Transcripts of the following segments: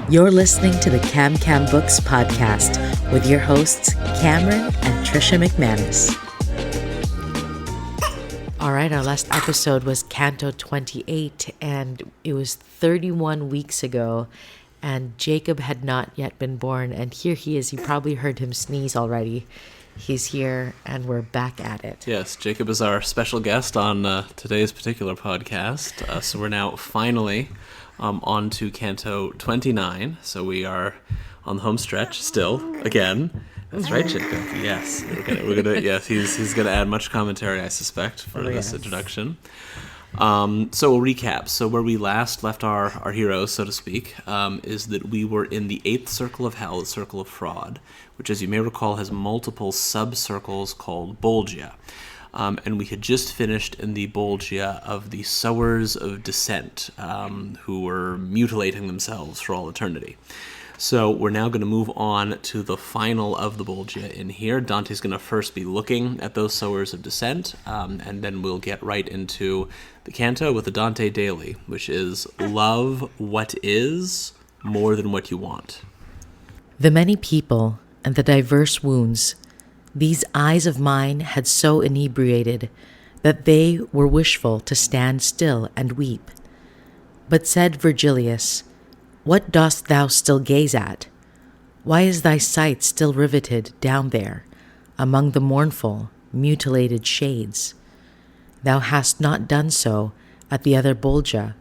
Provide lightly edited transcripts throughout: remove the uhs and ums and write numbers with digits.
You're listening to the Cam Books podcast with your hosts, Cameron and Trisha McManus. All right, our last episode was Canto 28, and it was 31 weeks ago, and Jacob had not yet been born, and here he is. You probably heard him sneeze already. He's here, and we're back at it. Yes, Jacob is our special guest on today's particular podcast, so we're now finally on to Canto 29, so we are on the home stretch still, again. That's right, Jacob. Yes, we're gonna. Yes, he's gonna add much commentary, I suspect, for this introduction. So we'll recap. So where we last left our heroes, so to speak, is that we were in the 8th circle of hell, the circle of fraud, which, as you may recall, has multiple sub-circles called Bolgia. And we had just finished in the Bolgia of the sowers of dissent, who were mutilating themselves for all eternity. So we're now going to move on to the final of the Bolgia in here. Dante's going to first be looking at those sowers of dissent, and then we'll get right into the canto with the Dante Daily, which is love what is more than what you want. The many people and the diverse wounds these eyes of mine had so inebriated that they were wishful to stand still and weep. But said Virgilius, "What dost thou still gaze at? Why is thy sight still riveted down there, among the mournful, mutilated shades? Thou hast not done so at the other Bolgia.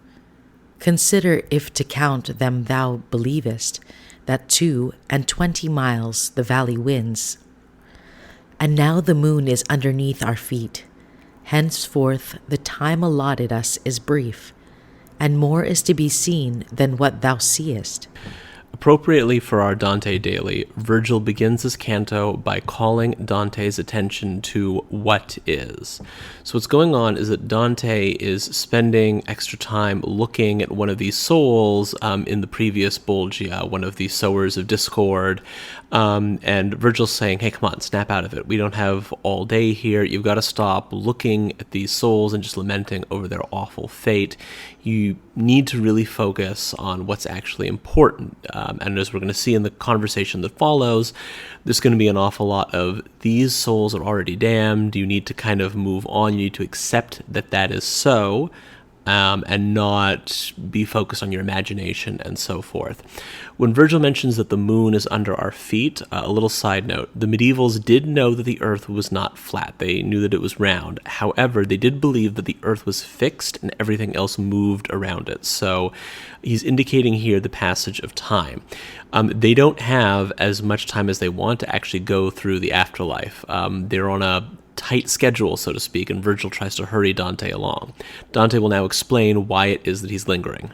Consider if to count them thou believest, that 22 miles the valley winds. And now the moon is underneath our feet. Henceforth the time allotted us is brief, and more is to be seen than what thou seest." Appropriately for our Dante Daily, Virgil begins his canto by calling Dante's attention to what is. So what's going on is that Dante is spending extra time looking at one of these souls in the previous Bolgia, one of these sowers of discord, and Virgil's saying, hey, come on, snap out of it. We don't have all day here. You've got to stop looking at these souls and just lamenting over their awful fate. You need to really focus on what's actually important. And as we're going to see in the conversation that follows, there's going to be an awful lot of these souls are already damned. You need to kind of move on. You need to accept that that is so, and not be focused on your imagination and so forth. When Virgil mentions that the moon is under our feet, a little side note, the medievals did know that the earth was not flat. They knew that it was round. However, they did believe that the earth was fixed and everything else moved around it. So he's indicating here the passage of time. They don't have as much time as they want to actually go through the afterlife. They're on a tight schedule, so to speak, and Virgil tries to hurry Dante along. Dante will now explain why it is that he's lingering.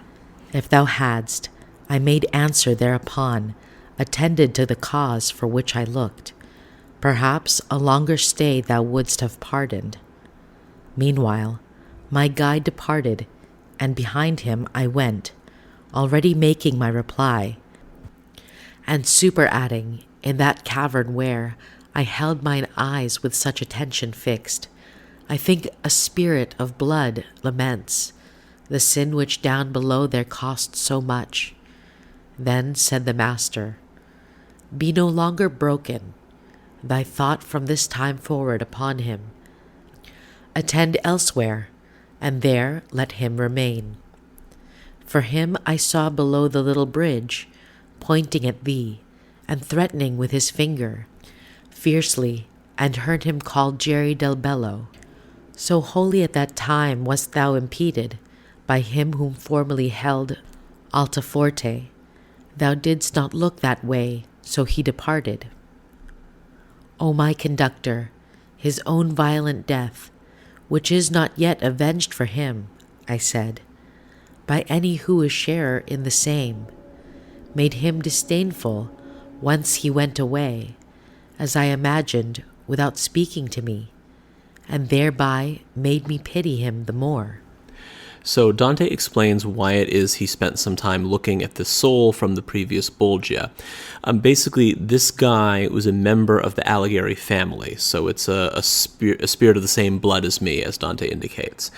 "If thou hadst, I made answer thereupon, attended to the cause for which I looked. Perhaps a longer stay thou wouldst have pardoned. Meanwhile, my guide departed, and behind him I went, already making my reply, and superadding in that cavern where I held mine eyes with such attention fixed. I think a spirit of blood laments the sin which down below there cost so much. Then said the master, Be no longer broken, thy thought from this time forward upon him. Attend elsewhere, and there let him remain. For him I saw below the little bridge, pointing at thee, and threatening with his finger, fiercely, and heard him called Jerry del Bello. So wholly at that time wast thou impeded by him whom formerly held Altaforte. Thou didst not look that way, so he departed. O my conductor, his own violent death, which is not yet avenged for him, I said, by any who is sharer in the same, made him disdainful whence he went away, as I imagined, without speaking to me, and thereby made me pity him the more. So Dante explains why it is he spent some time looking at the soul from the previous Bolgia. Basically, this guy was a member of the Alighieri family, so it's a spirit of the same blood as me, as Dante indicates.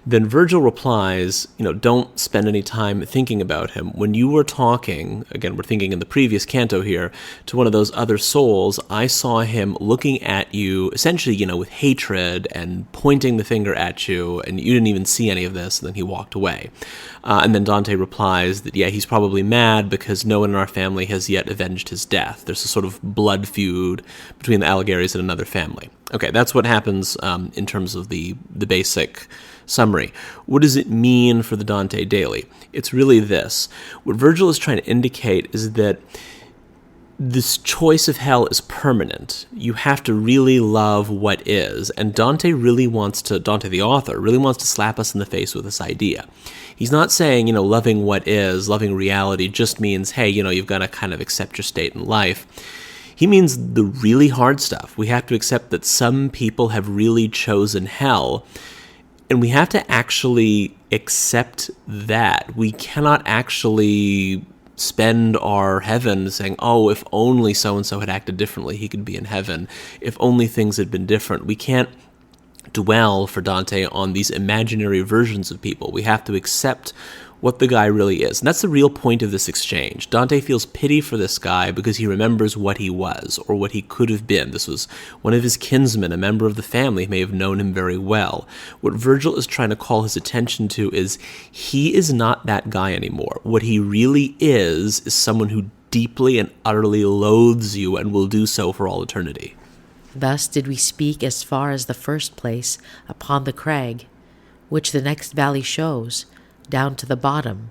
Then Virgil replies, don't spend any time thinking about him. When you were talking, again, we're thinking in the previous canto here, to one of those other souls, I saw him looking at you, essentially, with hatred and pointing the finger at you, and you didn't even see any of this, and then he walked away. And then Dante replies that, he's probably mad because no one in our family has yet avenged his death. There's a sort of blood feud between the Alighieri's and another family. Okay, that's what happens in terms of the basic summary. What does it mean for the Dante daily? It's really this. What Virgil is trying to indicate is that this choice of hell is permanent. You have to really love what is. And Dante the author, really wants to slap us in the face with this idea. He's not saying, loving what is, loving reality just means, hey, you've got to kind of accept your state in life. He means the really hard stuff. We have to accept that some people have really chosen hell, and we have to actually accept that. We cannot actually spend our heaven saying, oh, if only so-and-so had acted differently, he could be in heaven. If only things had been different. We can't dwell, for Dante, on these imaginary versions of people. We have to accept what the guy really is. And that's the real point of this exchange. Dante feels pity for this guy because he remembers what he was, or what he could have been. This was one of his kinsmen, a member of the family, may have known him very well. What Virgil is trying to call his attention to is he is not that guy anymore. What he really is someone who deeply and utterly loathes you and will do so for all eternity. Thus did we speak as far as the first place upon the crag, which the next valley shows, down to the bottom,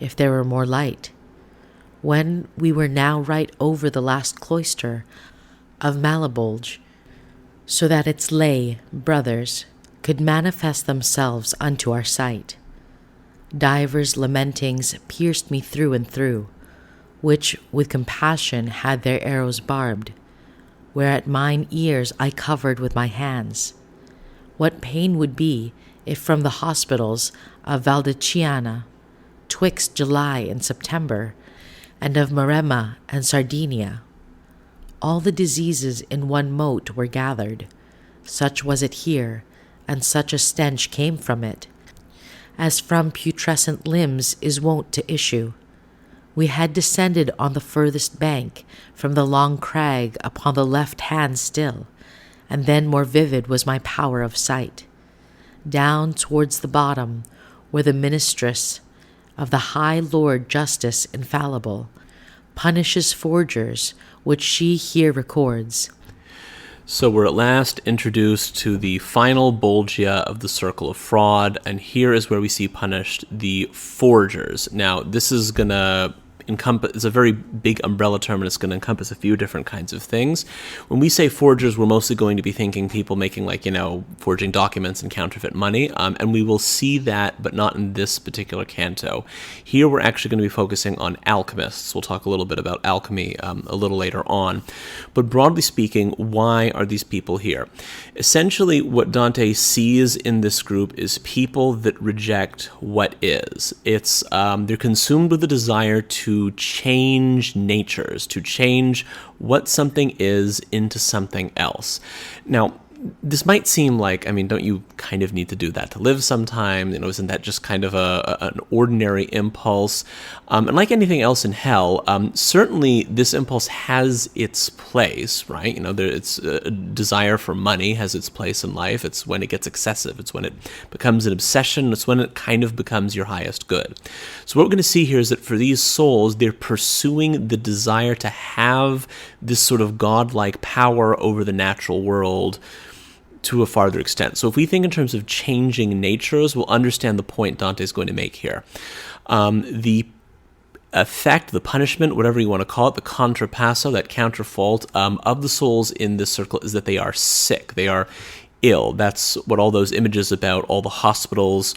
if there were more light. When we were now right over the last cloister of Malebolge, so that its lay brothers could manifest themselves unto our sight. Divers lamentings pierced me through and through, which with compassion had their arrows barbed, whereat mine ears I covered with my hands. What pain would be if from the hospitals of Valdiciana, twixt July and September, and of Maremma and Sardinia, all the diseases in one mote were gathered. Such was it here, and such a stench came from it, as from putrescent limbs is wont to issue. We had descended on the furthest bank from the long crag upon the left hand still, and then more vivid was my power of sight. Down towards the bottom, where the ministress of the high Lord Justice infallible punishes forgers, which she here records. So we're at last introduced to the final Bolgia of the Circle of Fraud, and here is where we see punished the forgers. Now, this is going to it's a very big umbrella term, and it's going to encompass a few different kinds of things. When we say forgers, we're mostly going to be thinking people making, forging documents and counterfeit money, and we will see that, but not in this particular canto. Here we're actually going to be focusing on alchemists. We'll talk a little bit about alchemy a little later on. But broadly speaking, why are these people here? Essentially, what Dante sees in this group is people that reject what is. It's they're consumed with the desire to change natures, to change what something is into something else. Now, this might seem like, don't you kind of need to do that to live sometime? Isn't that just kind of an ordinary impulse? And like anything else in hell, certainly this impulse has its place, right? It's a desire for money has its place in life. It's when it gets excessive. It's when it becomes an obsession. It's when it kind of becomes your highest good. So what we're going to see here is that for these souls, they're pursuing the desire to have this sort of godlike power over the natural world to a farther extent. So if we think in terms of changing natures, we'll understand the point Dante is going to make here. The effect, the punishment, whatever you want to call it, the contrapasso, that counterfault of the souls in this circle is that they are sick. They are ill. That's what all those images about all the hospitals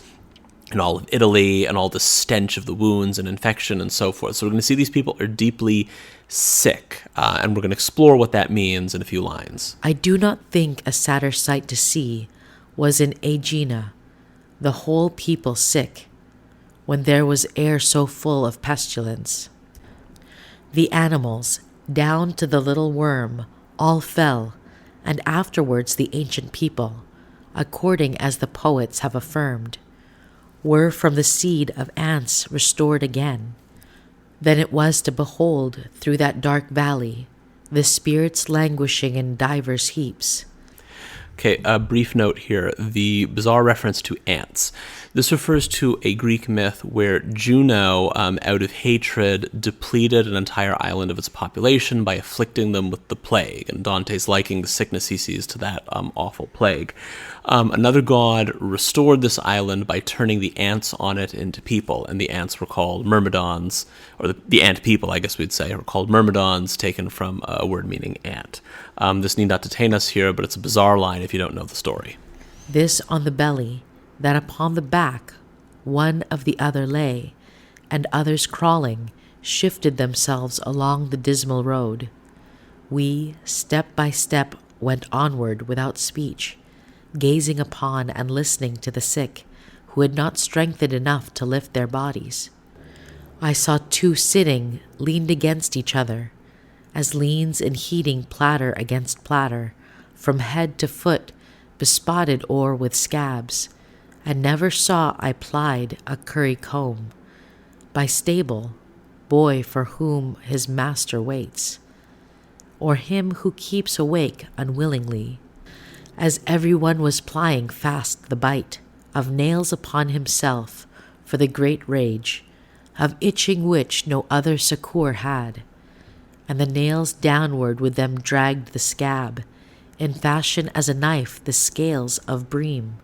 and all of Italy and all the stench of the wounds and infection and so forth. So we're going to see these people are deeply sick, and we're going to explore what that means in a few lines. I do not think a sadder sight to see was in Aegina, the whole people sick, when there was air so full of pestilence. The animals, down to the little worm, all fell, and afterwards the ancient people, according as the poets have affirmed, were from the seed of ants restored again. Then it was to behold through that dark valley the spirits languishing in divers heaps. Okay, a brief note here. The bizarre reference to ants. This refers to a Greek myth where Juno, out of hatred, depleted an entire island of its population by afflicting them with the plague, and Dante's liking the sickness he sees to that awful plague. Another god restored this island by turning the ants on it into people, and the ants were called myrmidons, or the ant people, I guess we'd say, were called myrmidons, taken from a word meaning ant. This need not detain us here, but it's a bizarre line if you don't know the story. This on the belly, that upon the back one of the other lay, and others crawling shifted themselves along the dismal road. We, step by step, went onward without speech, gazing upon and listening to the sick, who had not strengthened enough to lift their bodies. I saw two sitting, leaned against each other, as leans in heating platter against platter, from head to foot, bespotted o'er with scabs, and never saw I plied a curry comb, by stable, boy for whom his master waits, or him who keeps awake unwillingly, as every one was plying fast the bite of nails upon himself for the great rage, of itching which no other succour had, and the nails downward with them dragged the scab, in fashion as a knife the scales of bream,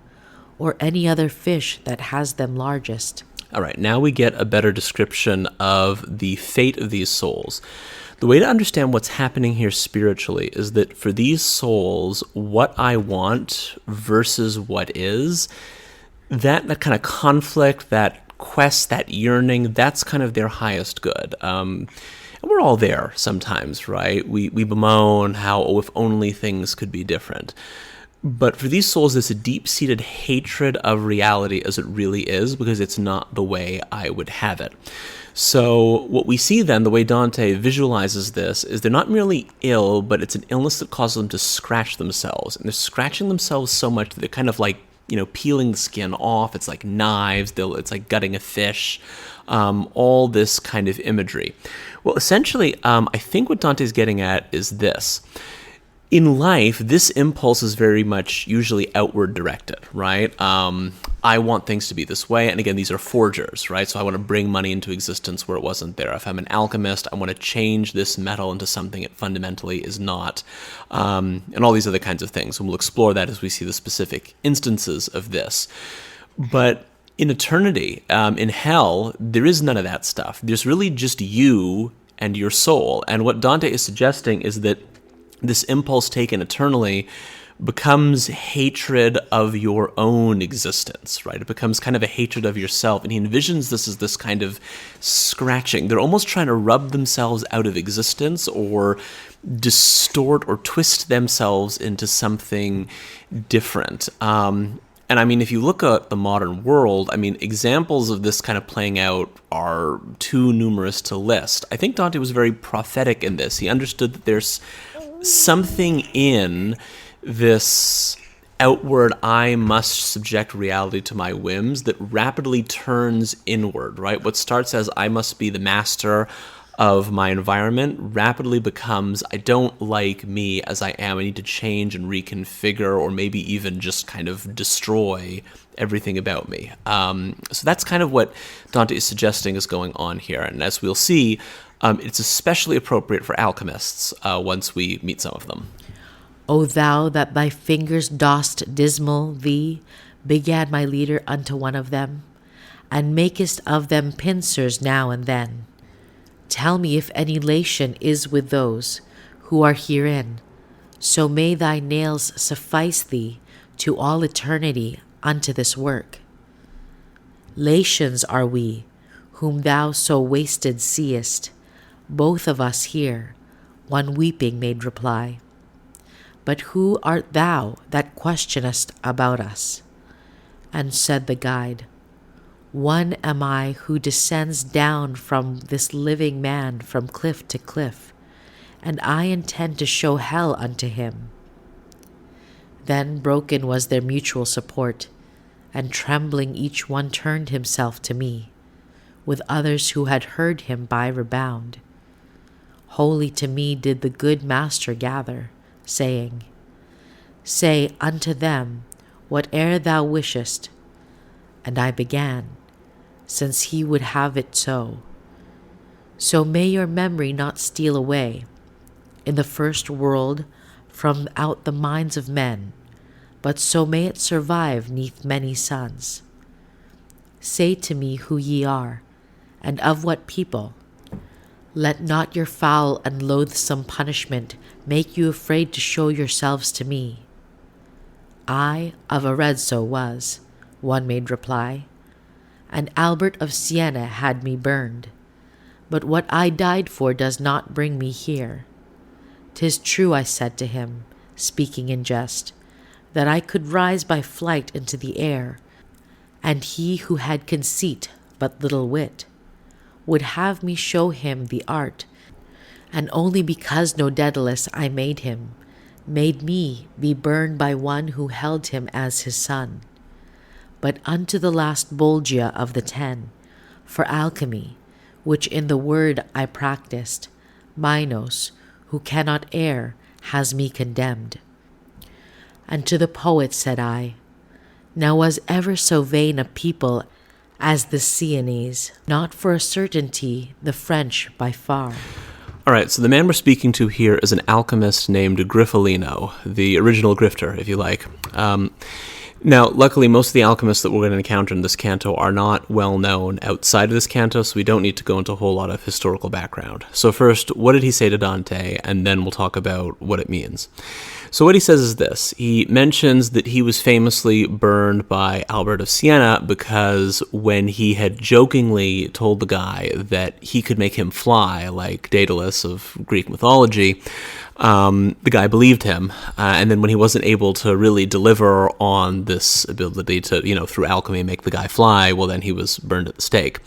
or any other fish that has them largest. All right, now we get a better description of the fate of these souls. The way to understand what's happening here spiritually is that for these souls, what I want versus what is, that kind of conflict, that quest, that yearning, that's kind of their highest good. And we're all there sometimes, right? We bemoan how, oh, if only things could be different. But for these souls, there's a deep-seated hatred of reality as it really is, because it's not the way I would have it. So what we see then, the way Dante visualizes this, is they're not merely ill, but it's an illness that causes them to scratch themselves. And they're scratching themselves so much that they're kind of like, peeling the skin off. It's like knives. It's like gutting a fish. All this kind of imagery. Well, essentially, I think what Dante's getting at is this. In life, this impulse is very much usually outward directed, right? I want things to be this way. And again, these are forgers, right? So I want to bring money into existence where it wasn't there. If I'm an alchemist, I want to change this metal into something it fundamentally is not. And all these other kinds of things. And we'll explore that as we see the specific instances of this. But in eternity, in hell, there is none of that stuff. There's really just you and your soul. And what Dante is suggesting is that this impulse taken eternally becomes hatred of your own existence, right? It becomes kind of a hatred of yourself. And he envisions this as this kind of scratching. They're almost trying to rub themselves out of existence or distort or twist themselves into something different. And I mean, if you look at the modern world, I mean, examples of this kind of playing out are too numerous to list. I think Dante was very prophetic in this. He understood that there's something in this outward, I must subject reality to my whims, that rapidly turns inward, right? What starts as I must be the master of my environment rapidly becomes I don't like me as I am. I need to change and reconfigure, or maybe even just kind of destroy everything about me. So that's kind of what Dante is suggesting is going on here. And as we'll see, it's especially appropriate for alchemists once we meet some of them. O thou that thy fingers dost dismal thee, begat my leader unto one of them, and makest of them pincers now and then. Tell me if any lation is with those who are herein, so may thy nails suffice thee to all eternity unto this work. Latians are we, whom thou so wasted seest, both of us here, one weeping made reply. But who art thou that questionest about us? And said the guide, "One am I who descends down from this living man from cliff to cliff, and I intend to show hell unto him." Then broken was their mutual support, and trembling each one turned himself to me, with others who had heard him by rebound. Wholly to me did the good master gather, saying, "Say unto them whate'er thou wishest." And I began, since he would have it so. "So may your memory not steal away in the first world from out the minds of men, but so may it survive 'neath many suns. Say to me who ye are, and of what people. Let not your foul and loathsome punishment make you afraid to show yourselves to me." "I of Arezzo was," one made reply, "and Albert of Siena had me burned. But what I died for does not bring me here. 'Tis true," I said to him, speaking in jest, "that I could rise by flight into the air, and he who had conceit but little wit would have me show him the art, and only because no Daedalus I made me be burned by one who held him as his son. But unto the last Bolgia of the 10, for alchemy, which in the word I practiced, Minos, who cannot err, has me condemned." And to the poet said I, "Now was ever so vain a people as the Sienese, not for a certainty the French by far." All right, so the man we're speaking to here is an alchemist named Griffolino, the original grifter, if you like. Now, luckily, most of the alchemists that we're going to encounter in this canto are not well known outside of this canto, so we don't need to go into a whole lot of historical background. So first, what did he say to Dante? And then we'll talk about what it means. So what he says is this. He mentions that he was famously burned by Albert of Siena because when he had jokingly told the guy that he could make him fly like Daedalus of Greek mythology, the guy believed him, and then when he wasn't able to really deliver on this ability to, through alchemy make the guy fly, well, then he was burned at the stake.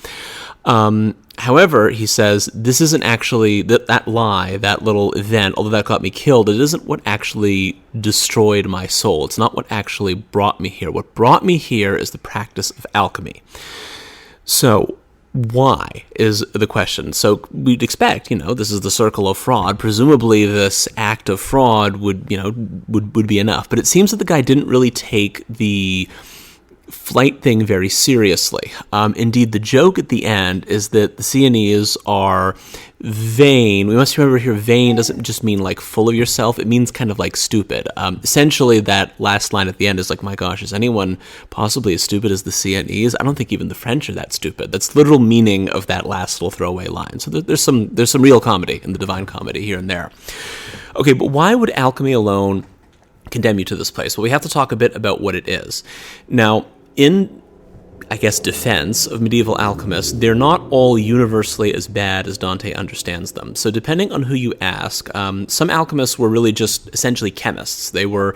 However, he says, this isn't actually, that lie, that little event, although that got me killed, it isn't what actually destroyed my soul. It's not what actually brought me here. What brought me here is the practice of alchemy. So, why is the question? So we'd expect, this is the circle of fraud. Presumably this act of fraud would be enough. But it seems that the guy didn't really take the flight thing very seriously. Indeed, the joke at the end is that the Sienese are vain. We must remember here, vain doesn't just mean like full of yourself. It means kind of like stupid. Essentially, that last line at the end is like, my gosh, is anyone possibly as stupid as the Sienese? I don't think even the French are that stupid. That's the literal meaning of that last little throwaway line. So there's some real comedy in the Divine Comedy here and there. Okay, but why would alchemy alone condemn you to this place? Well, we have to talk a bit about what it is. Now, in, I guess, defense of medieval alchemists, they're not all universally as bad as Dante understands them. So depending on who you ask, some alchemists were really just essentially chemists. They were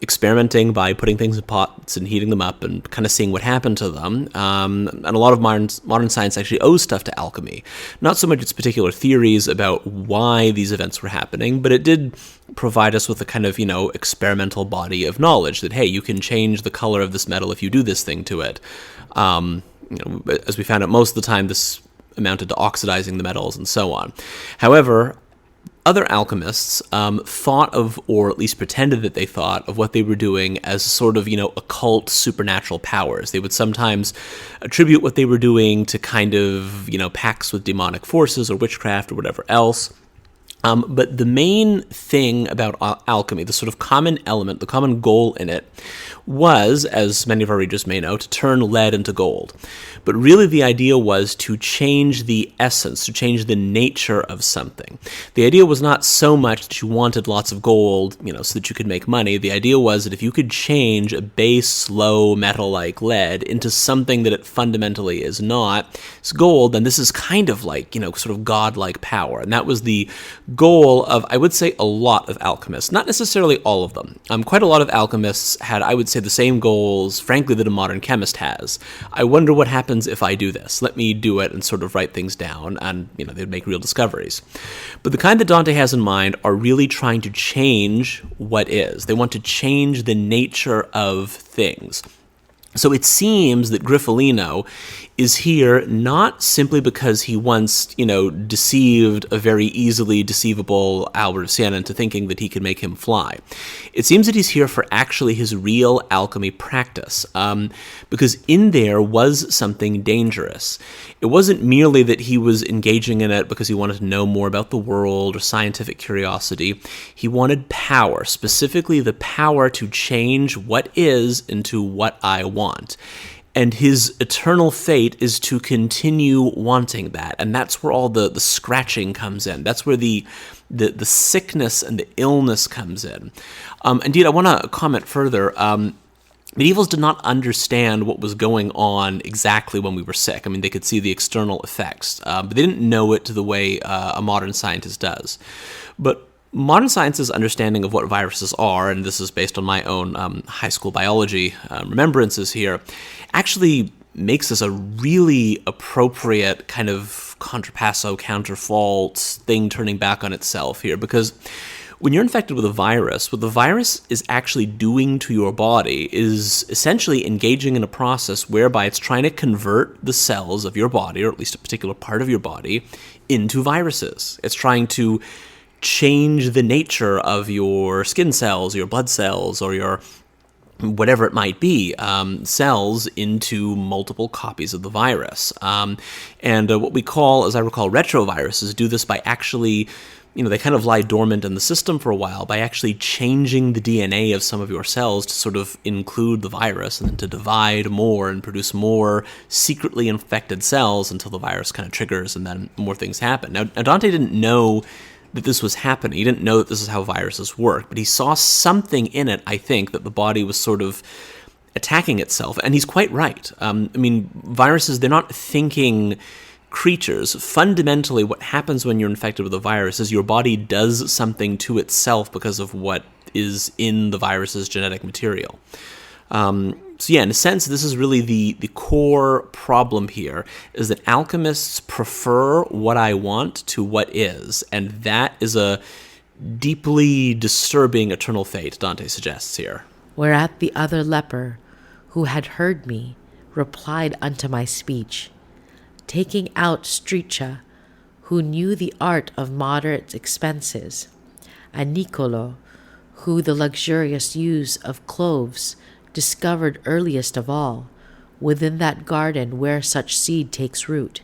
experimenting by putting things in pots and heating them up and kind of seeing what happened to them. And a lot of modern science actually owes stuff to alchemy. Not so much its particular theories about why these events were happening, but it did provide us with a kind of, experimental body of knowledge that, hey, you can change the color of this metal if you do this thing to it. As we found out, most of the time this amounted to oxidizing the metals and so on. However, other alchemists thought of, or at least pretended that they thought of what they were doing as sort of, occult supernatural powers. They would sometimes attribute what they were doing to kind of, pacts with demonic forces or witchcraft or whatever else. But the main thing about alchemy, the sort of common element, the common goal in it, was, as many of our readers may know, to turn lead into gold. But really the idea was to change the essence, to change the nature of something. The idea was not so much that you wanted lots of gold, so that you could make money. The idea was that if you could change a base, low, metal-like lead into something that it fundamentally is not, it's gold, then this is kind of like, sort of godlike power. And that was the goal of, I would say, a lot of alchemists. Not necessarily all of them. Quite a lot of alchemists had, I would say, the same goals, frankly, that a modern chemist has. I wonder what happens if I do this. Let me do it and sort of write things down, and, they'd make real discoveries. But the kind that Dante has in mind are really trying to change what is. They want to change the nature of things. So it seems that Griffolino is here not simply because he once, deceived a very easily deceivable Albert of Siena into thinking that he could make him fly. It seems that he's here for actually his real alchemy practice, because in there was something dangerous. It wasn't merely that he was engaging in it because he wanted to know more about the world or scientific curiosity. He wanted power, specifically the power to change what is into what I want. And his eternal fate is to continue wanting that. And that's where all the scratching comes in. That's where the sickness and the illness comes in. Indeed, I want to comment further. Medievals did not understand what was going on exactly when we were sick. I mean, they could see the external effects, but they didn't know it to the way a modern scientist does. But modern science's understanding of what viruses are, and this is based on my own high school biology remembrances here, actually makes this a really appropriate kind of contrapasso, counterfault thing turning back on itself here, because when you're infected with a virus, what the virus is actually doing to your body is essentially engaging in a process whereby it's trying to convert the cells of your body, or at least a particular part of your body, into viruses. It's trying to change the nature of your skin cells, your blood cells, or your whatever it might be, cells into multiple copies of the virus. And what we call, as I recall, retroviruses do this by actually, they kind of lie dormant in the system for a while by actually changing the DNA of some of your cells to sort of include the virus and then to divide more and produce more secretly infected cells until the virus kind of triggers and then more things happen. Now Dante didn't know that this was happening. He didn't know that this is how viruses work, but he saw something in it, I think, that the body was sort of attacking itself. And he's quite right. Viruses, they're not thinking creatures. Fundamentally, what happens when you're infected with a virus is your body does something to itself because of what is in the virus's genetic material. So yeah, in a sense, this is really the core problem here, is that alchemists prefer what I want to what is, and that is a deeply disturbing eternal fate, Dante suggests here. Whereat the other leper, who had heard me, replied unto my speech, taking out Stricha, who knew the art of moderate expenses, and Nicolo, who the luxurious use of cloves discovered earliest of all, within that garden where such seed takes root,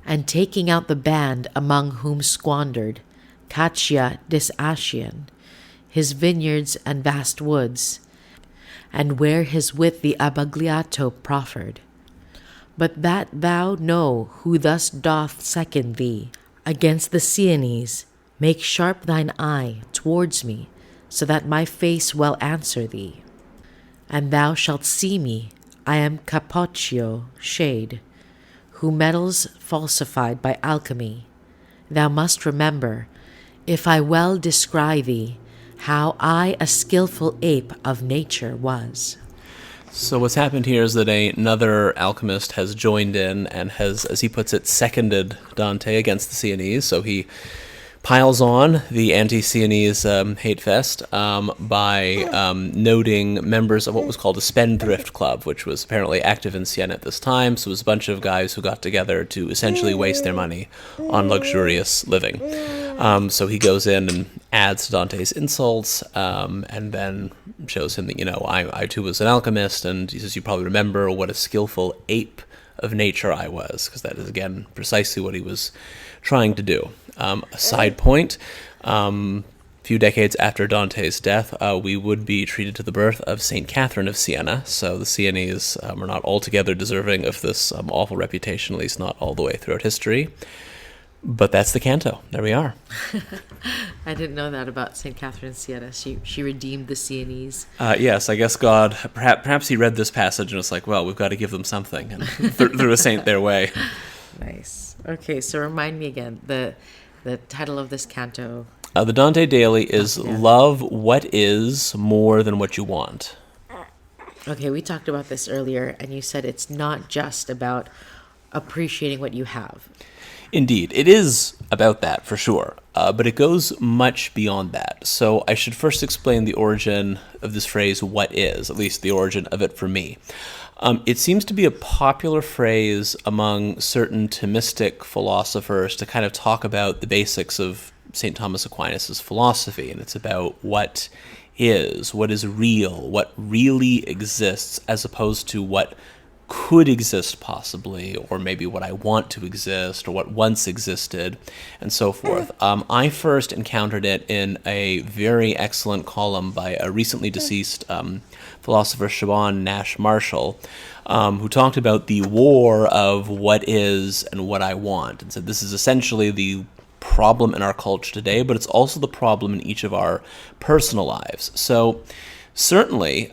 and taking out the band among whom squandered Caccia Disasian, his vineyards and vast woods, and where his wit the Abagliato proffered. But that thou know who thus doth second thee against the Sienese, make sharp thine eye towards me, so that my face well answer thee. And thou shalt see me, I am Capocchio, shade, who metals falsified by alchemy. Thou must remember, if I well descry thee, how I a skilful ape of nature was. So what's happened here is that another alchemist has joined in and has, as he puts it, seconded Dante against the Sienese. So he piles on the anti-Sienese hate fest by noting members of what was called a spendthrift club, which was apparently active in Siena at this time. So it was a bunch of guys who got together to essentially waste their money on luxurious living. So he goes in and adds to Dante's insults, and then shows him that, I too was an alchemist, and he says, you probably remember what a skillful ape of nature I was, because that is, again, precisely what he was trying to do. A side point, a few decades after Dante's death, we would be treated to the birth of St. Catherine of Siena, so the Sienese are not altogether deserving of this awful reputation, at least not all the way throughout history. But that's the Canto. There we are. I didn't know that about St. Catherine of Siena. She redeemed the Sienese. Yes, I guess God, perhaps he read this passage and was like, well, we've got to give them something, and threw a saint their way. Nice. Okay, so remind me again, The title of this canto. The Dante Daily is Yeah. Love What Is More Than What You Want. Okay, we talked about this earlier, and you said it's not just about appreciating what you have. Indeed, it is about that for sure, but it goes much beyond that. So I should first explain the origin of this phrase, what is, at least the origin of it for me. It seems to be a popular phrase among certain Thomistic philosophers to kind of talk about the basics of St. Thomas Aquinas' philosophy, and it's about what is real, what really exists, as opposed to what could exist possibly, or maybe what I want to exist, or what once existed, and so forth. I first encountered it in a very excellent column by a recently deceased philosopher, Siobhan Nash Marshall, who talked about the war of what is and what I want, and said this is essentially the problem in our culture today, but it's also the problem in each of our personal lives. So certainly,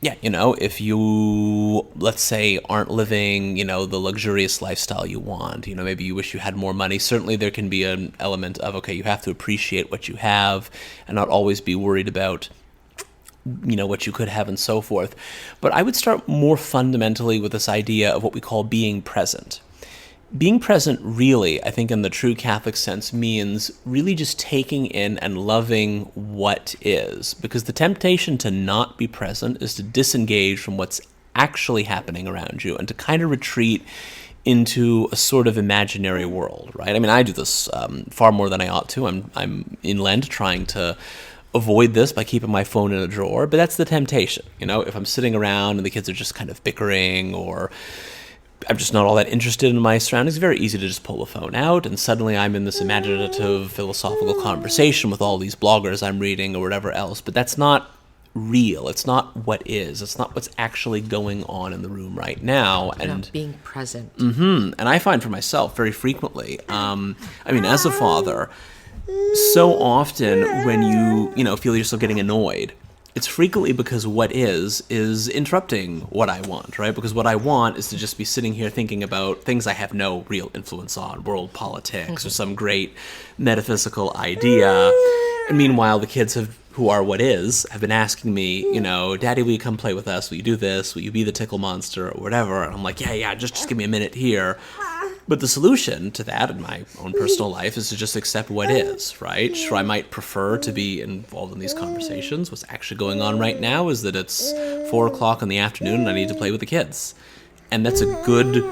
if you, let's say, aren't living, the luxurious lifestyle you want, maybe you wish you had more money, certainly there can be an element of, okay, you have to appreciate what you have and not always be worried about, what you could have and so forth. But I would start more fundamentally with this idea of what we call being present. Being present really, I think in the true Catholic sense, means really just taking in and loving what is. Because the temptation to not be present is to disengage from what's actually happening around you and to kind of retreat into a sort of imaginary world, right? I mean, I do this far more than I ought to. I'm in Lent trying to avoid this by keeping my phone in a drawer, but that's the temptation. If I'm sitting around and the kids are just kind of bickering, or I'm just not all that interested in my surroundings, it's very easy to just pull the phone out, and suddenly I'm in this imaginative philosophical conversation with all these bloggers I'm reading or whatever else. But that's not real. It's not what is. It's not what's actually going on in the room right now. And being present. And I find for myself very frequently, as a father, so often when you feel yourself getting annoyed, it's frequently because what is interrupting what I want, right? Because what I want is to just be sitting here thinking about things I have no real influence on, world politics or some great metaphysical idea. And meanwhile, the kids who are what is have been asking me, Daddy, will you come play with us? Will you do this? Will you be the tickle monster or whatever? And I'm like, yeah, just give me a minute here. But the solution to that in my own personal life is to just accept what is, right? Sure, I might prefer to be involved in these conversations. What's actually going on right now is that it's 4:00 in the afternoon and I need to play with the kids. And that's a good,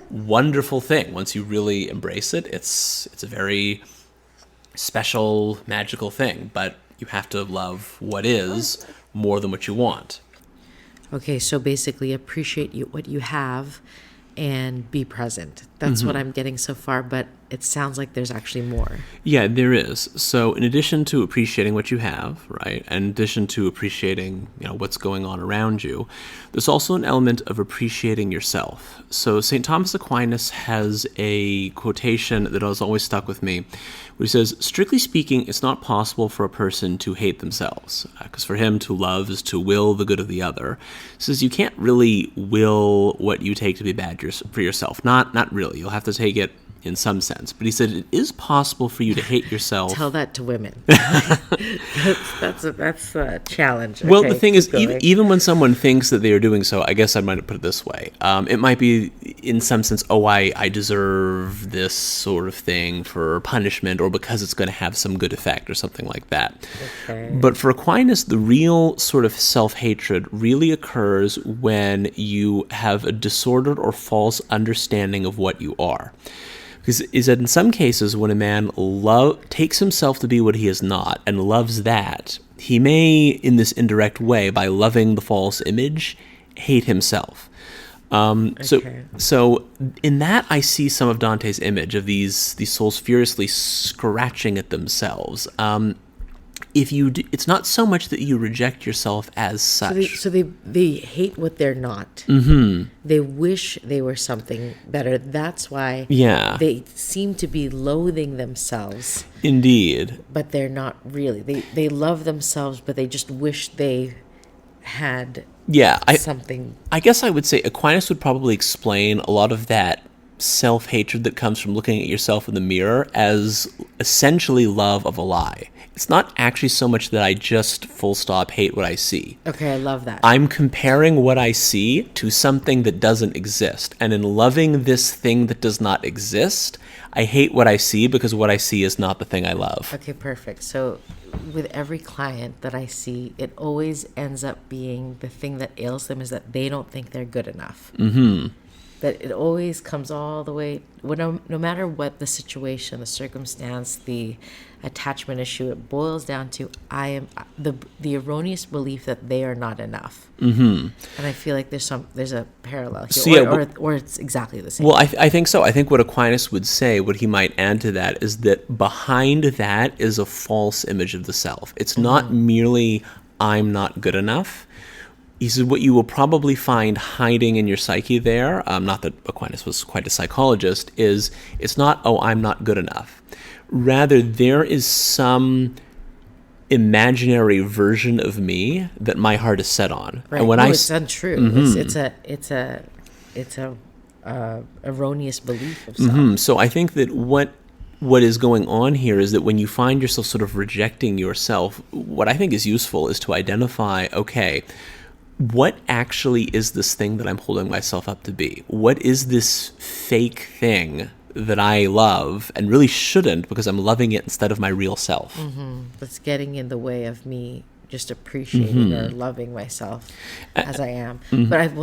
wonderful thing. Once you really embrace it, it's a very special, magical thing. But you have to love what is more than what you want. Okay, so basically appreciate what you have and be present. That's what I'm getting so far, but it sounds like there's actually more. Yeah, there is. So in addition to appreciating what you have, right, and in addition to appreciating, what's going on around you, there's also an element of appreciating yourself. So St. Thomas Aquinas has a quotation that has always stuck with me, where he says, strictly speaking, it's not possible for a person to hate themselves, because for him to love is to will the good of the other. He says you can't really will what you take to be bad for yourself. Not really. You'll have to take it in some sense. But he said it is possible for you to hate yourself. Tell that to women. that's a challenge. Well, okay, the thing is, going. even when someone thinks that they are doing so, I guess I might put it this way. It might be, in some sense, I deserve this sort of thing for punishment, or because it's going to have some good effect or something like that. Okay. But for Aquinas, the real sort of self-hatred really occurs when you have a disordered or false understanding of what you are. Because is that in some cases, when a man takes himself to be what he is not and loves that, he may, in this indirect way, by loving the false image, hate himself. So in that, I see some of Dante's image of these souls furiously scratching at themselves. If you do, it's not so much that you reject yourself as such. So they hate what they're not. Mm-hmm. They wish they were something better. That's why they seem to be loathing themselves. Indeed. But they're not really. They love themselves, but they just wish they had something. I guess I would say Aquinas would probably explain a lot of that self-hatred that comes from looking at yourself in the mirror as essentially love of a lie. It's not actually so much that I just full stop hate what I see. Okay, I love that. I'm comparing what I see to something that doesn't exist. And in loving this thing that does not exist, I hate what I see because what I see is not the thing I love. Okay, perfect. So with every client that I see, it always ends up being the thing that ails them is that they don't think they're good enough. Mm-hmm. That it always comes all the way, no matter what the situation, the circumstance, the attachment issue, it boils down to the erroneous belief that they are not enough. Mm-hmm. And I feel like there's a parallel here, or it's exactly the same. Well, I think so. I think what Aquinas would say, what he might add to that, is that behind that is a false image of the self. It's not merely I'm not good enough. He said what you will probably find hiding in your psyche there, not that Aquinas was quite a psychologist, is it's not, oh, I'm not good enough. Rather, there is some imaginary version of me that my heart is set on. Right. And when it's untrue. Mm-hmm. It's a erroneous belief of self. Mm-hmm. So I think that what is going on here is that when you find yourself sort of rejecting yourself, what I think is useful is to identify, okay, what actually is this thing that I'm holding myself up to be? What is this fake thing that I love and really shouldn't because I'm loving it instead of my real self? Mm-hmm. That's getting in the way of me just appreciating or loving myself as I am. But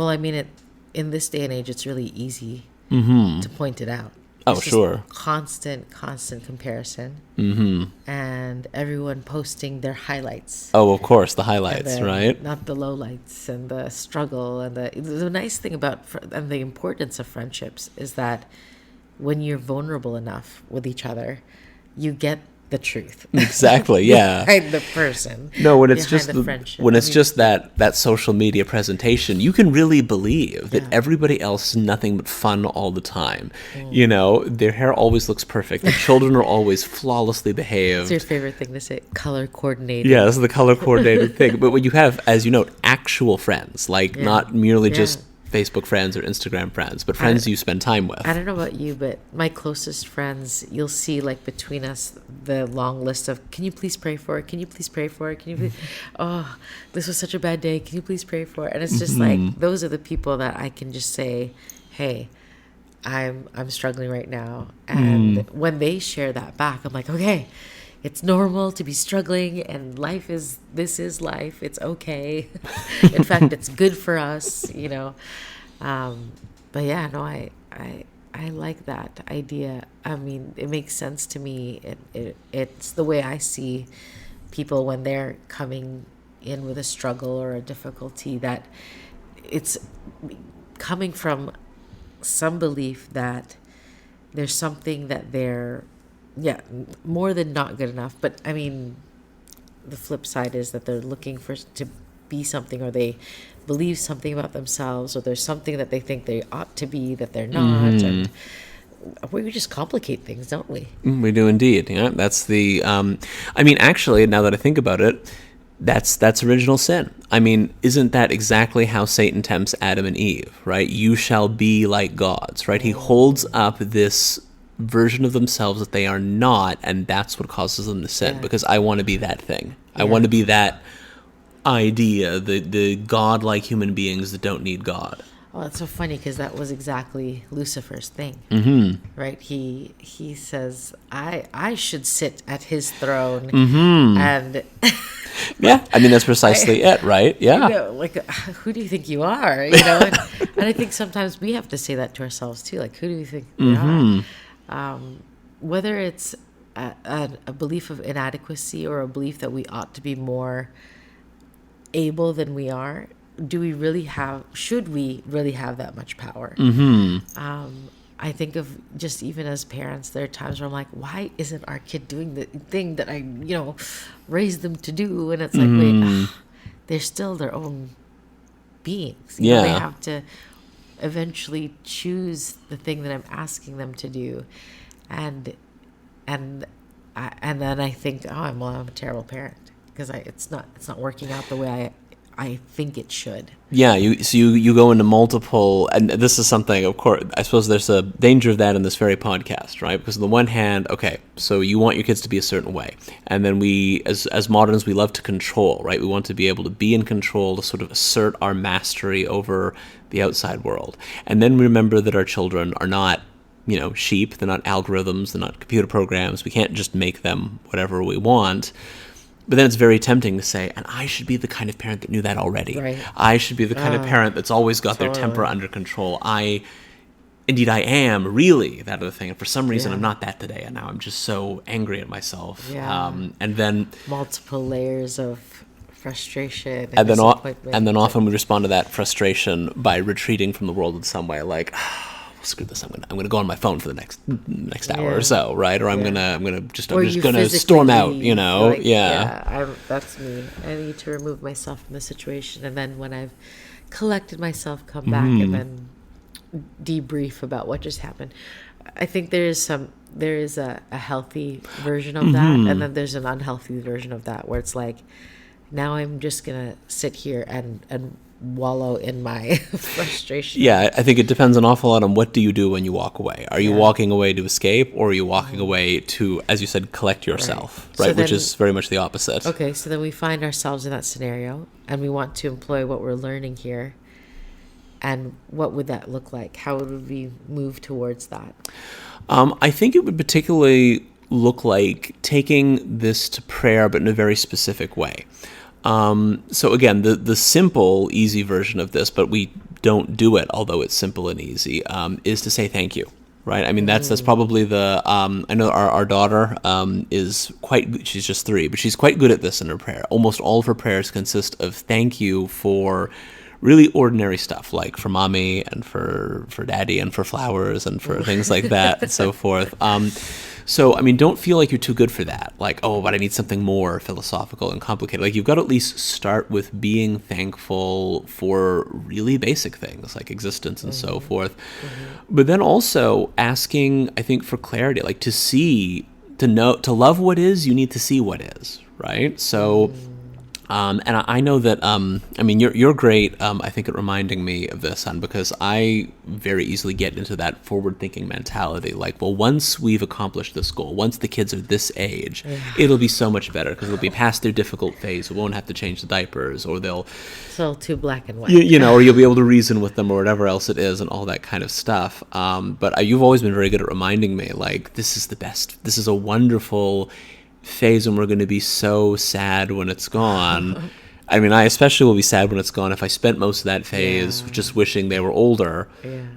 in this day and age, it's really easy to point it out. Oh, sure. Constant comparison. And everyone posting their highlights. Oh, of course, the highlights, right? Not the lowlights and the struggle. And the nice thing about and the importance of friendships is that when you're vulnerable enough with each other, you get the truth. Exactly, yeah. Behind the person. No, when it's just just that social media presentation, you can really believe that everybody else is nothing but fun all the time. You know, their hair always looks perfect. The children are always flawlessly behaved. It's your favorite thing to say, color coordinated. Yeah, this is the color coordinated thing. But when you have, as you note, actual friends, like not merely just Facebook friends or Instagram friends, but friends you spend time with. I don't know about you, but my closest friends, you'll see like between us the long list of, can you please pray for it? Can you please pray for it? Can you please, oh, this was such a bad day. Can you please pray for it? And it's just like, those are the people that I can just say, hey, I'm struggling right now. And when they share that back, I'm like, okay, it's normal to be struggling, and this is life. It's okay. In fact, it's good for us, you know. But yeah, no, I like that idea. I mean, it makes sense to me. It's the way I see people when they're coming in with a struggle or a difficulty, that it's coming from some belief that there's something that they're more than not good enough. But I mean, the flip side is that they're looking to be something, or they believe something about themselves, or there's something that they think they ought to be that they're not. And we just complicate things, don't we? We do indeed. Yeah, that's the. I mean, actually, now that I think about it, that's original sin. I mean, isn't that exactly how Satan tempts Adam and Eve? Right? You shall be like gods. Right? He holds up this version of themselves that they are not, and that's what causes them to sin, because I want to be that thing. I want to be that idea, the godlike human beings that don't need God. Oh, that's so funny, because that was exactly Lucifer's thing. Right? He says, I should sit at his throne. And yeah, I mean, that's precisely it, right? Yeah. You know, like, who do you think you are? You know, and I think sometimes we have to say that to ourselves too. Like, who do you think we are? Whether it's a belief of inadequacy or a belief that we ought to be more able than we are, should we really have that much power? I think of just even as parents, there are times where I'm like, why isn't our kid doing the thing that I, raised them to do? And it's like, wait, they're still their own beings. You know, they have to eventually choose the thing that I'm asking them to do. And then I think, I'm a terrible parent, because it's not working out the way I think it should. Yeah, you go into multiple, and this is something, of course, I suppose there's a danger of that in this very podcast, right? Because on the one hand, okay, so you want your kids to be a certain way, and then we, as moderns, we love to control, right? We want to be able to be in control, to sort of assert our mastery over the outside world. And then we remember that our children are not, sheep, they're not algorithms, they're not computer programs, we can't just make them whatever we want. But then it's very tempting to say, and I should be the kind of parent that knew that already. Right. I should be the kind of parent that's always got their temper under control. Indeed, I am really that other thing. And for some reason, I'm not that today. And now I'm just so angry at myself. Yeah. And then multiple layers of frustration and then often we respond to that frustration by retreating from the world in some way, like, screw this, I'm gonna go on my phone for the next hour or so, right? Or I'm just gonna storm out, like, that's me. I need to remove myself from the situation, and then when I've collected myself, come back and then debrief about what just happened. I think there is a healthy version of that, and then there's an unhealthy version of that where it's like, now I'm just gonna sit here and wallow in my frustration. Yeah, I think it depends an awful lot on what do you do when you walk away. Are you walking away to escape, or are you walking away to, as you said, collect yourself, right? So which is very much the opposite. Okay, so then we find ourselves in that scenario, and we want to employ what we're learning here. And what would that look like? How would we move towards that? I think it would particularly look like taking this to prayer, but in a very specific way. So again, the simple, easy version of this, but we don't do it, although it's simple and easy, is to say thank you, right? I mean, that's probably I know our daughter she's just 3, but she's quite good at this in her prayer. Almost all of her prayers consist of thank you for really ordinary stuff, like for mommy and for daddy and for flowers and for things like that and so forth. So, I mean, don't feel like you're too good for that. Like, oh, but I need something more philosophical and complicated. Like, you've got to at least start with being thankful for really basic things like existence and so forth. But then also asking, I think, for clarity, like to love what is, you need to see what is, right? So... and I know that, I mean, you're great, I think, at reminding me of this, son, because I very easily get into that forward-thinking mentality. Like, well, once we've accomplished this goal, once the kids are this age, it'll be so much better because they'll be past their difficult phase. We won't have to change the diapers, or they'll... So too black and white. Or you'll be able to reason with them or whatever else it is and all that kind of stuff. But you've always been very good at reminding me, like, this is the best. This is a wonderful... phase, and we're going to be so sad when it's gone. I mean, I especially will be sad when it's gone if I spent most of that phase just wishing they were older,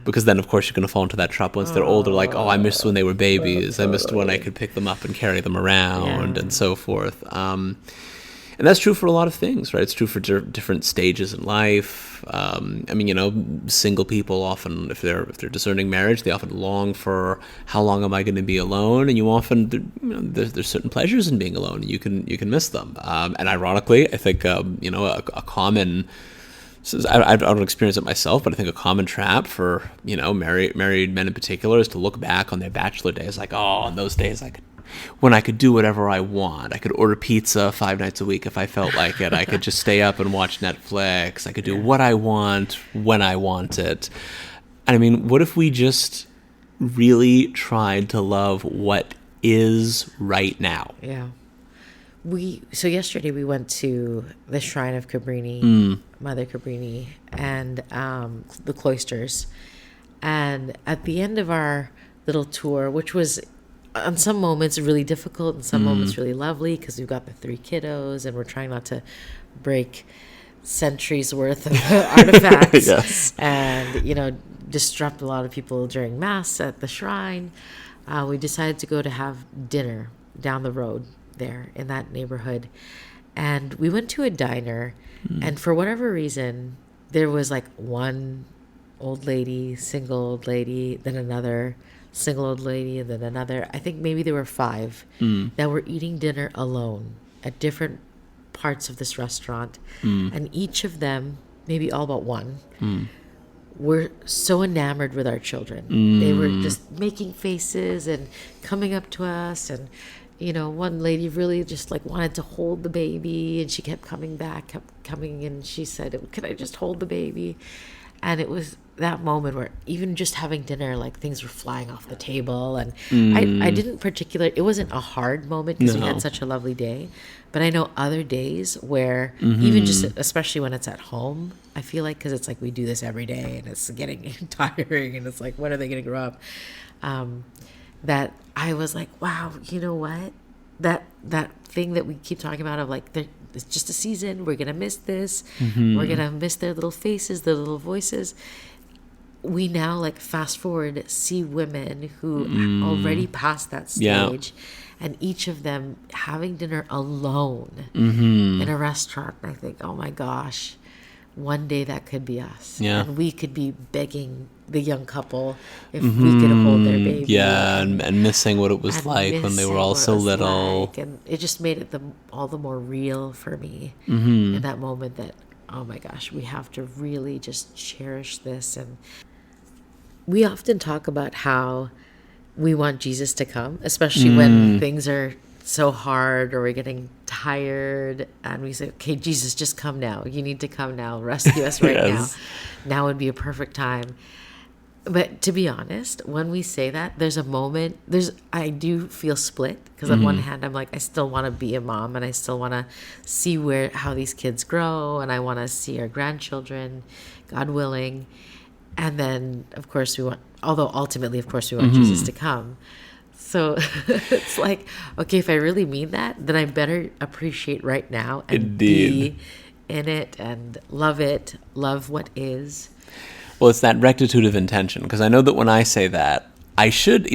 because then of course you're going to fall into that trap once they're older, like, oh, I missed when they were babies, I missed when I could pick them up and carry them around and so forth. And that's true for a lot of things, right? It's true for different stages in life. I mean, single people often, if they're discerning marriage, they often long for how long am I going to be alone, and you often there's certain pleasures in being alone, and you can miss them. And ironically, I think a common, I don't experience it myself, but I think a common trap for married men in particular is to look back on their bachelor days, like, oh, in those days when I could do whatever I want. I could order pizza 5 nights a week if I felt like it. I could just stay up and watch Netflix. I could do what I want when I want it. And I mean, what if we just really tried to love what is right now? Yeah. So yesterday we went to the shrine of Cabrini, Mother Cabrini, and the cloisters. And at the end of our little tour, which was on some moments really difficult and some moments really lovely, because we've got the 3 kiddos and we're trying not to break centuries worth of artifacts and disrupt a lot of people during mass at the shrine. We decided to go to have dinner down the road there in that neighborhood, and we went to a diner, and for whatever reason there was like one old lady, single old lady, then another single old lady, and then another. I think maybe there were 5 that were eating dinner alone at different parts of this restaurant, and each of them, maybe all but one, were so enamored with our children. They were just making faces and coming up to us and one lady really just like wanted to hold the baby, and she kept coming back, kept coming, and she said, "Can I just hold the baby?" And it was that moment where even just having dinner, like things were flying off the table. And I didn't it wasn't a hard moment because we had such a lovely day. But I know other days where even just, especially when it's at home, I feel like, because it's like we do this every day and it's getting tiring, and it's like, when are they going to grow up? That I was like, wow, you know what? That thing that we keep talking about of like, it's just a season. We're going to miss this. We're going to miss their little faces, their little voices. We now, like, fast forward, see women who already passed that stage, and each of them having dinner alone in a restaurant. And I think, oh my gosh, one day that could be us. And we could be begging the young couple if we could hold their baby. Yeah, and missing what it was like when they were all so little. And it just made it all the more real for me in that moment that, oh my gosh, we have to really just cherish this. And we often talk about how we want Jesus to come, especially when things are so hard or we're getting tired, and we say, okay, Jesus, just come now. You need to come now. Rescue us right now. Now would be a perfect time. But to be honest, when we say that, there's a moment, I do feel split, because on one hand, I'm like, I still want to be a mom, and I still want to see how these kids grow, and I want to see our grandchildren, God willing. And then, of course, ultimately, of course, we want Jesus to come. So it's like, okay, if I really mean that, then I better appreciate right now and be in it and love what is. Well, it's that rectitude of intention, because I know that when I say that, I should,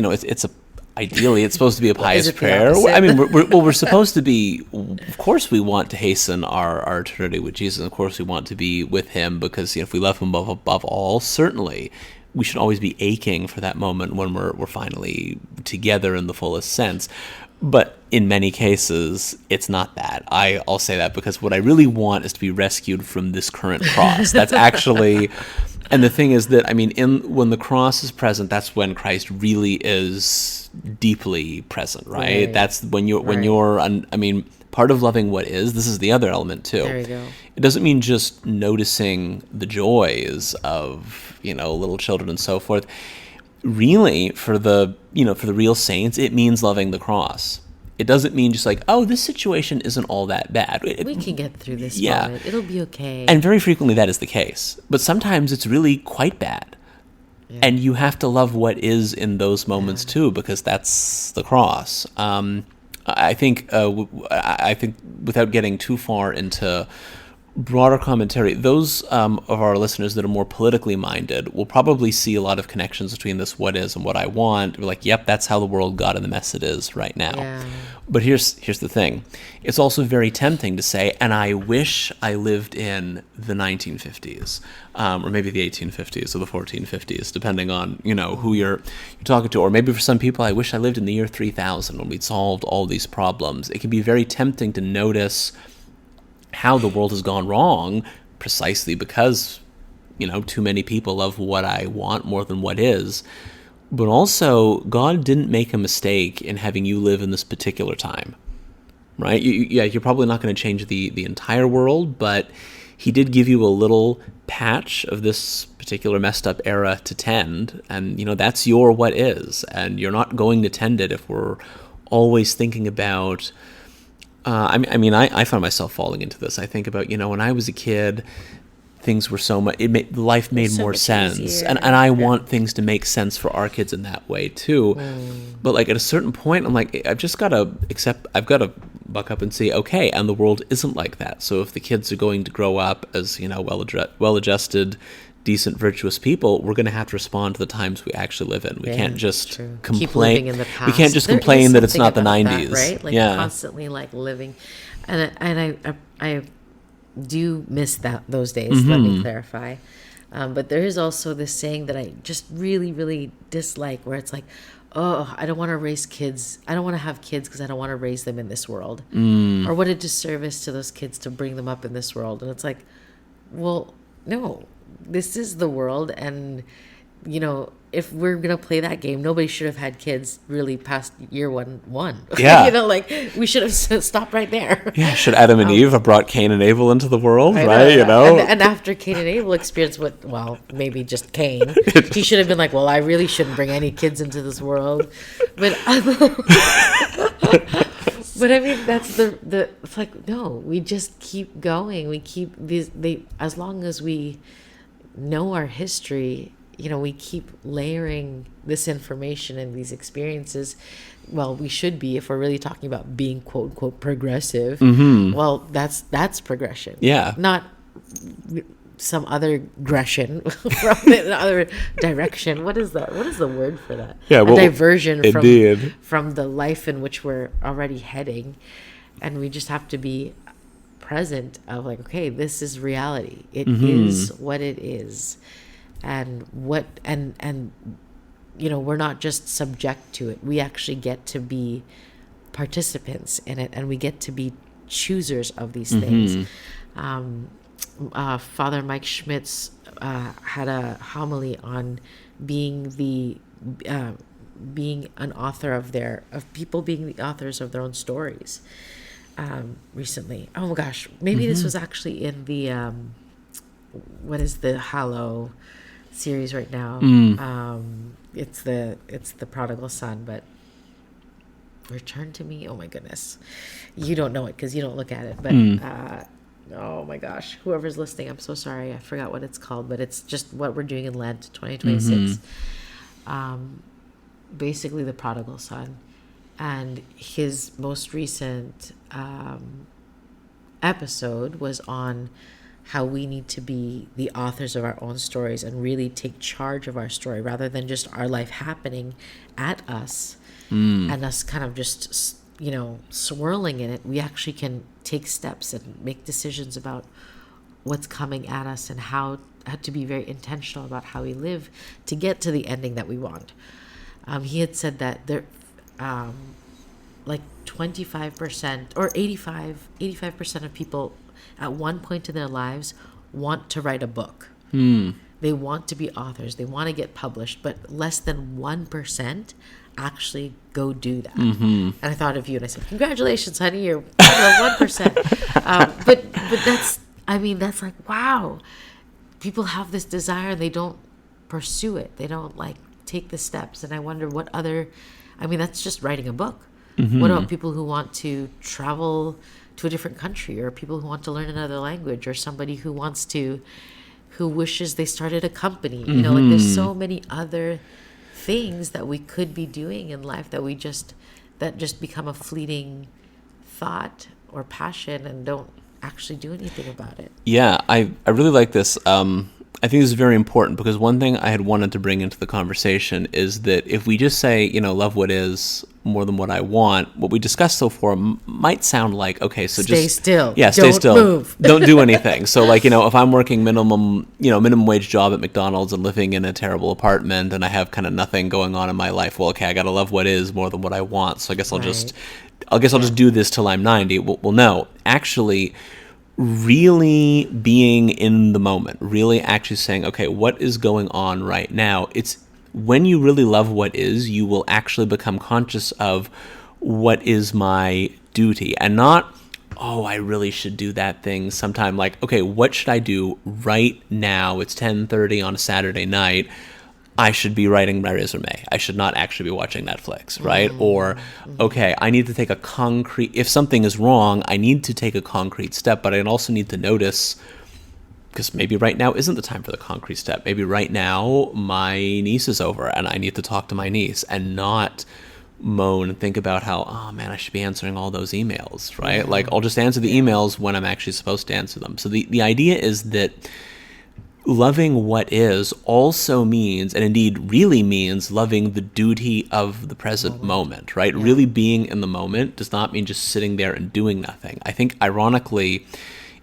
ideally, it's supposed to be a pious prayer. I mean, we're supposed to be, of course, we want to hasten our eternity with Jesus. Of course, we want to be with him, because if we love him above all, certainly we should always be aching for that moment when we're finally together in the fullest sense. But in many cases, it's not that. I'll say that because what I really want is to be rescued from this current cross. That's actually... And the thing is that, I mean, when the cross is present, that's when Christ really is deeply present, right? That's when part of loving what is, this is the other element too. There you go. It doesn't mean just noticing the joys of, little children and so forth. Really, for the real saints, it means loving the cross. It doesn't mean just like, oh, this situation isn't all that bad. We can get through this moment. It'll be okay. And very frequently that is the case. But sometimes it's really quite bad. Yeah. And you have to love what is in those moments too, because that's the cross. I think without getting too far into broader commentary, those of our listeners that are more politically minded will probably see a lot of connections between this what is and what I want. We're like, yep, that's how the world got in the mess it is right now. Yeah. But here's the thing. It's also very tempting to say, and I wish I lived in the 1950s, or maybe the 1850s or the 1450s, depending on, who you're talking to. Or maybe for some people, I wish I lived in the year 3000 when we'd solved all these problems. It can be very tempting to notice how the world has gone wrong precisely because, too many people love what I want more than what is. But also, God didn't make a mistake in having you live in this particular time, right? You're probably not going to change the entire world, but he did give you a little patch of this particular messed up era to tend, and, that's your what is, and you're not going to tend it if we're always thinking about... I find myself falling into this. I think about, when I was a kid, things were so much, life made more sense. Easier. And I want things to make sense for our kids in that way too. But like at a certain point, I'm like, I've got to buck up and say, okay, and the world isn't like that. So if the kids are going to grow up as, well-adjusted, decent, virtuous people, we're going to have to respond to the times we actually live in. We can't just complain. Keep living in the past. We can't just complain that it's not the 90s. That, right? Like constantly like living. And I do miss those days, let me clarify. But there is also this saying that I just really, really dislike, where it's like, oh, I don't want to raise kids. I don't want to have kids because I don't want to raise them in this world. Or what a disservice to those kids to bring them up in this world. And it's like, well, no. This is the world, and if we're gonna play that game, nobody should have had kids really past year one. Yeah. You know, like we should have stopped right there. Yeah, should Adam and Eve have brought Cain and Abel into the world, right? You know? And after Cain and Abel experienced maybe just Cain, he should have been like, well, I really shouldn't bring any kids into this world. But but I mean, that's the it's like, no, we just keep going. We keep as long as we know our history, you know, we keep layering this information and these experiences. Well, we should be, if we're really talking about being quote unquote progressive. Well, that's progression. Yeah. Not some other aggression from another direction. What is that? What is the word for that? Yeah, well, a diversion indeed. from the life in which we're already heading, and we just have to be present of like, okay, this is reality. It is what it is, and you know, we're not just subject to it. We actually get to be participants in it, and we get to be choosers of these things. Father Mike Schmitz had a homily on being an author of people being the authors of their own stories recently. Oh my gosh, maybe this was actually in the what is the Hallow series right now? It's the prodigal son, but Return to Me. Oh my goodness, you don't know it because you don't look at it, but oh my gosh, whoever's listening, I'm so sorry, I forgot what it's called, but it's just what we're doing in Lent 2026. Basically the prodigal son, and his most recent episode was on how we need to be the authors of our own stories and really take charge of our story rather than just our life happening at us and us kind of just, you know, swirling in it. We actually can take steps and make decisions about what's coming at us and how to be very intentional about how we live to get to the ending that we want. He had said that there, like 25% or 85% of people at one point in their lives want to write a book. They want to be authors. They want to get published, but less than 1% actually go do that. And I thought of you and I said, congratulations, honey, you're 1%. But that's, I mean, that's like, wow. People have this desire and they don't pursue it. They don't like take the steps. And I wonder what other, I mean, that's just writing a book. What about people who want to travel to a different country, or people who want to learn another language, or somebody who wishes they started a company? You know, like there's so many other things that we could be doing in life that just become a fleeting thought or passion and don't actually do anything about it. Yeah, I really like this. I think this is very important because one thing I had wanted to bring into the conversation is that if we just say, you know, love what is more than what I want, what we discussed so far might sound like, okay, so stay just still. Yeah, stay don't still. Move. Don't do anything. So like, you know, if I'm working minimum wage job at McDonald's and living in a terrible apartment and I have kind of nothing going on in my life, well, okay, I got to love what is more than what I want. So I guess I'll just do this till I'm 90. Well, no, actually really being in the moment, really actually saying, okay, what is going on right now? It's when you really love what is, you will actually become conscious of what is my duty, and not, oh, I really should do that thing sometime. Like, okay, what should I do right now? It's 10:30 on a Saturday night. I should be writing my resume. I should not actually be watching Netflix, right? Or, okay, I need to take if something is wrong, I need to take a concrete step, but I also need to notice, because maybe right now isn't the time for the concrete step. Maybe right now my niece is over and I need to talk to my niece, and not moan and think about how, oh man, I should be answering all those emails, right? Like, I'll just answer the emails when I'm actually supposed to answer them. So the idea is that loving what is also means, and indeed really means, loving the duty of the present moment, right? Yeah. Really being in the moment does not mean just sitting there and doing nothing. I think, ironically,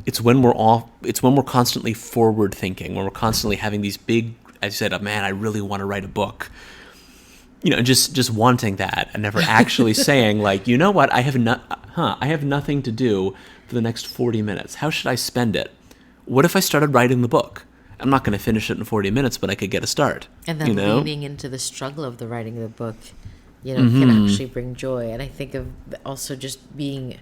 it's when we're constantly forward thinking, when we're constantly having these big, as you said, oh, man, I really want to write a book. You know, just wanting that and never actually saying, like, you know what, I have nothing to do for the next 40 minutes. How should I spend it? What if I started writing the book? I'm not going to finish it in 40 minutes, but I could get a start. And then leaning into the struggle of the writing of the book, can actually bring joy. And I think of also just being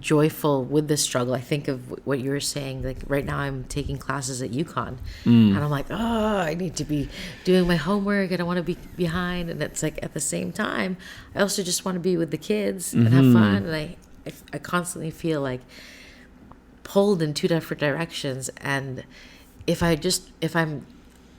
joyful with the struggle. I think of what you were saying, like right now I'm taking classes at UConn and I'm like, I need to be doing my homework. I don't want to be behind. And it's like at the same time, I also just want to be with the kids and have fun. And I constantly feel like pulled in two different directions. And if I'm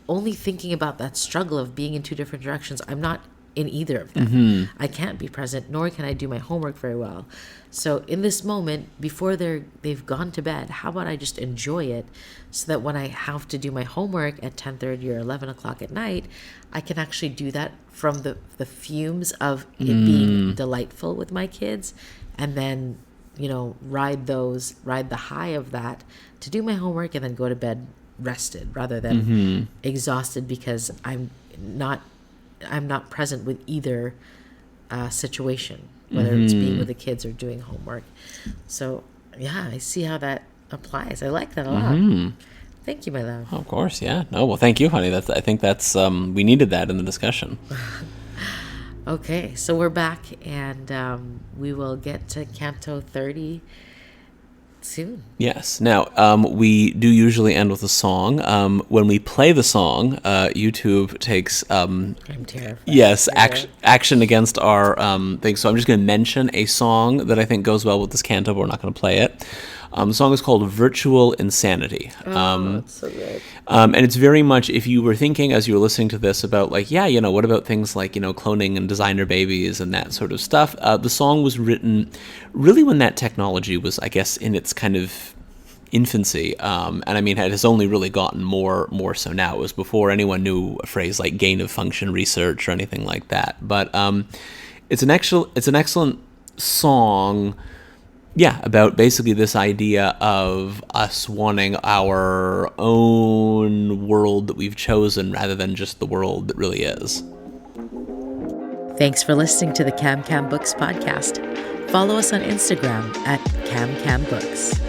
only thinking about that struggle of being in two different directions, I'm not in either of them. I can't be present, nor can I do my homework very well. So in this moment, before they've gone to bed, how about I just enjoy it, so that when I have to do my homework at 10:30 or 11 o'clock at night, I can actually do that from the fumes of it being delightful with my kids, and then ride the high of that to do my homework and then go to bed rested, rather than exhausted because I'm not present with either situation, whether it's being with the kids or doing homework. So yeah, I see how that applies. I like that a lot. Thank you, my love. Of course, yeah. No, well, thank you, honey. I think that's we needed that in the discussion. Okay, so we're back, and we will get to Canto 30 soon. Yes. Now, we do usually end with a song. When we play the song, YouTube takes I'm terrified. yes, action against our thing. So I'm just going to mention a song that I think goes well with this canto, but we're not going to play it. The song is called Virtual Insanity. That's so good. And it's very much, if you were thinking as you were listening to this about like, what about things like, cloning and designer babies and that sort of stuff? The song was written really when that technology was, I guess, in its kind of infancy. And I mean, it has only really gotten more so now. It was before anyone knew a phrase like gain of function research or anything like that. But it's an excellent song. Yeah, about basically this idea of us wanting our own world that we've chosen rather than just the world that really is. Thanks for listening to the Cam Books podcast. Follow us on Instagram at Cam Books.